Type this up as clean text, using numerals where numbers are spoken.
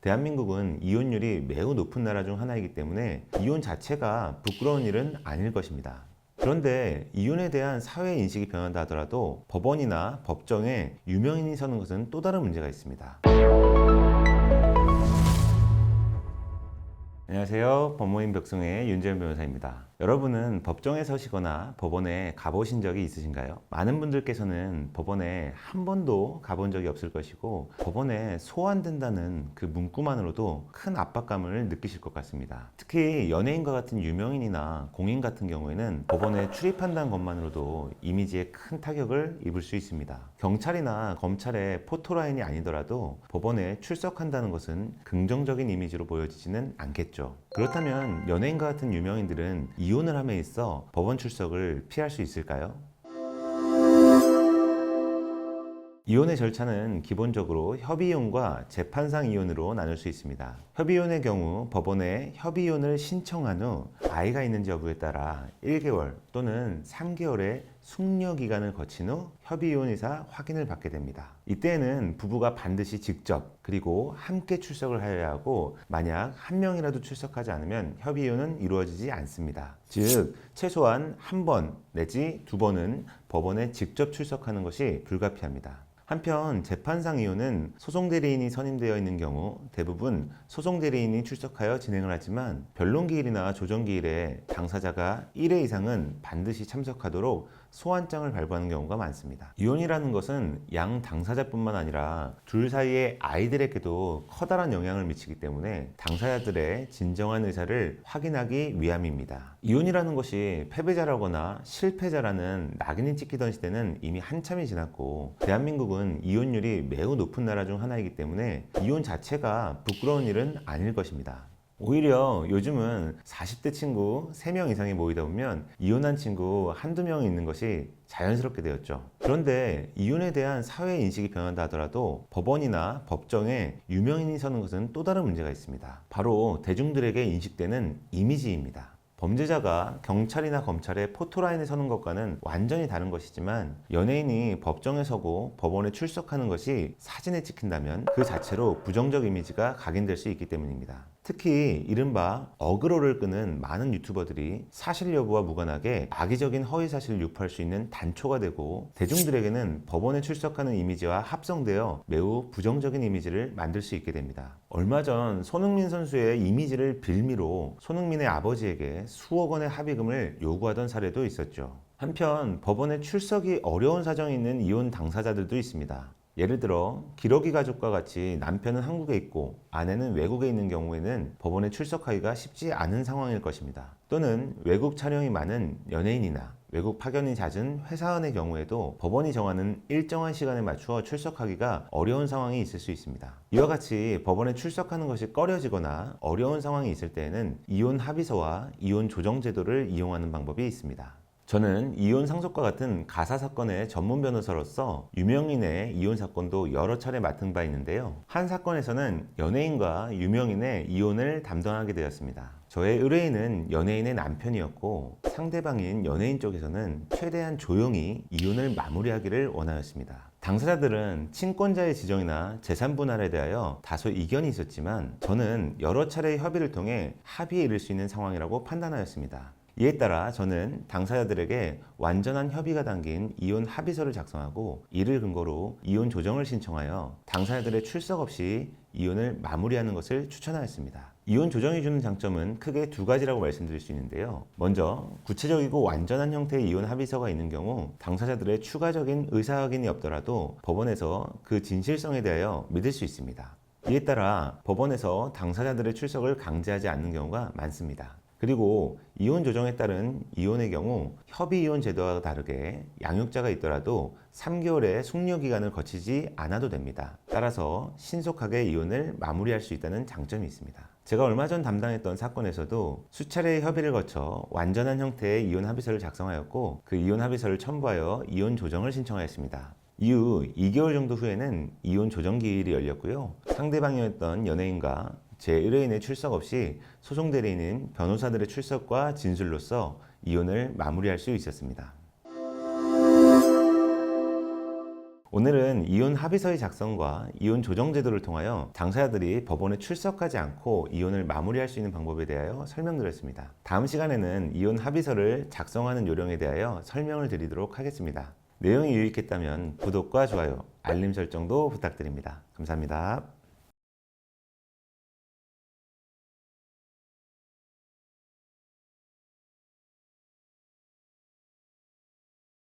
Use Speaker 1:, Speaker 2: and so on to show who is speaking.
Speaker 1: 대한민국은 이혼율이 매우 높은 나라 중 하나이기 때문에 이혼 자체가 부끄러운 일은 아닐 것입니다. 그런데 이혼에 대한 사회 인식이 변한다 하더라도 법원이나 법정에 유명인이 서는 것은 또 다른 문제가 있습니다. 안녕하세요. 법무인 벽승의 윤재현 변호사입니다. 여러분은 법정에 서시거나 법원에 가보신 적이 있으신가요? 많은 분들께서는 법원에 한 번도 가본 적이 없을 것이고 법원에 소환된다는 그 문구만으로도 큰 압박감을 느끼실 것 같습니다. 특히 연예인과 같은 유명인이나 공인 같은 경우에는 법원에 출입한다는 것만으로도 이미지에 큰 타격을 입을 수 있습니다. 경찰이나 검찰의 포토라인이 아니더라도 법원에 출석한다는 것은 긍정적인 이미지로 보여지지는 않겠죠. 그렇다면 연예인과 같은 유명인들은 이혼을 함에 있어 법원 출석을 피할 수 있을까요? 이혼의 절차는 기본적으로 협의이혼과 재판상 이혼으로 나눌 수 있습니다. 협의이혼의 경우 법원에 협의이혼을 신청한 후 아이가 있는지 여부에 따라 1개월 또는 3개월의 숙려기간을 거친 후 협의이혼 의사 확인을 받게 됩니다. 이때에는 부부가 반드시 직접 그리고 함께 출석을 하여야 하고 만약 한 명이라도 출석하지 않으면 협의이혼은 이루어지지 않습니다. 즉 최소한 한 번 내지 두 번은 법원에 직접 출석하는 것이 불가피합니다. 한편 재판상 이혼은 소송 대리인이 선임되어 있는 경우 대부분 소송 대리인이 출석하여 진행을 하지만 변론기일이나 조정기일에 당사자가 1회 이상은 반드시 참석하도록 소환장을 발부하는 경우가 많습니다. 이혼이라는 것은 양 당사자뿐만 아니라 둘 사이의 아이들에게도 커다란 영향을 미치기 때문에 당사자들의 진정한 의사를 확인하기 위함입니다. 이혼이라는 것이 패배자라거나 실패자라는 낙인이 찍히던 시대는 이미 한참이 지났고 대한민국은 이혼율이 매우 높은 나라 중 하나이기 때문에 이혼 자체가 부끄러운 일은 아닐 것입니다. 오히려 요즘은 40대 친구 3명 이상이 모이다 보면 이혼한 친구 한두 명이 있는 것이 자연스럽게 되었죠. 그런데 이혼에 대한 사회 인식이 변한다 하더라도 법원이나 법정에 유명인이 서는 것은 또 다른 문제가 있습니다. 바로 대중들에게 인식되는 이미지입니다. 범죄자가 경찰이나 검찰의 포토라인에 서는 것과는 완전히 다른 것이지만 연예인이 법정에 서고 법원에 출석하는 것이 사진에 찍힌다면 그 자체로 부정적 이미지가 각인될 수 있기 때문입니다. 특히 이른바 어그로를 끄는 많은 유튜버들이 사실 여부와 무관하게 악의적인 허위사실을 유포할 수 있는 단초가 되고 대중들에게는 법원에 출석하는 이미지와 합성되어 매우 부정적인 이미지를 만들 수 있게 됩니다. 얼마 전 손흥민 선수의 이미지를 빌미로 손흥민의 아버지에게 수억 원의 합의금을 요구하던 사례도 있었죠. 한편 법원에 출석이 어려운 사정이 있는 이혼 당사자들도 있습니다. 예를 들어 기러기 가족과 같이 남편은 한국에 있고 아내는 외국에 있는 경우에는 법원에 출석하기가 쉽지 않은 상황일 것입니다. 또는 외국 촬영이 많은 연예인이나 외국 파견이 잦은 회사원의 경우에도 법원이 정하는 일정한 시간에 맞추어 출석하기가 어려운 상황이 있을 수 있습니다. 이와 같이 법원에 출석하는 것이 꺼려지거나 어려운 상황이 있을 때에는 이혼 합의서와 이혼 조정 제도를 이용하는 방법이 있습니다. 저는 이혼 상속과 같은 가사 사건의 전문 변호사로서 유명인의 이혼 사건도 여러 차례 맡은 바 있는데요. 한 사건에서는 연예인과 유명인의 이혼을 담당하게 되었습니다. 저의 의뢰인은 연예인의 남편이었고 상대방인 연예인 쪽에서는 최대한 조용히 이혼을 마무리하기를 원하였습니다. 당사자들은 친권자의 지정이나 재산 분할에 대하여 다소 이견이 있었지만 저는 여러 차례의 협의를 통해 합의에 이를 수 있는 상황이라고 판단하였습니다. 이에 따라 저는 당사자들에게 완전한 협의가 담긴 이혼 합의서를 작성하고 이를 근거로 이혼 조정을 신청하여 당사자들의 출석 없이 이혼을 마무리하는 것을 추천하였습니다. 이혼 조정이 주는 장점은 크게 두 가지라고 말씀드릴 수 있는데요. 먼저 구체적이고 완전한 형태의 이혼 합의서가 있는 경우 당사자들의 추가적인 의사 확인이 없더라도 법원에서 그 진실성에 대하여 믿을 수 있습니다. 이에 따라 법원에서 당사자들의 출석을 강제하지 않는 경우가 많습니다. 그리고 이혼 조정에 따른 이혼의 경우 협의 이혼 제도와 다르게 양육자가 있더라도 3개월의 숙려 기간을 거치지 않아도 됩니다. 따라서 신속하게 이혼을 마무리할 수 있다는 장점이 있습니다. 제가 얼마 전 담당했던 사건에서도 수차례의 협의를 거쳐 완전한 형태의 이혼 합의서를 작성하였고 그 이혼 합의서를 첨부하여 이혼 조정을 신청하였습니다. 이후 2개월 정도 후에는 이혼 조정 기일이 열렸고요. 상대방이었던 연예인과 제 의뢰인의 출석 없이 소송 대리인인 변호사들의 출석과 진술로서 이혼을 마무리할 수 있었습니다. 오늘은 이혼 합의서의 작성과 이혼 조정 제도를 통하여 당사자들이 법원에 출석하지 않고 이혼을 마무리할 수 있는 방법에 대하여 설명드렸습니다. 다음 시간에는 이혼 합의서를 작성하는 요령에 대하여 설명을 드리도록 하겠습니다. 내용이 유익했다면 구독과 좋아요, 알림 설정도 부탁드립니다. 감사합니다.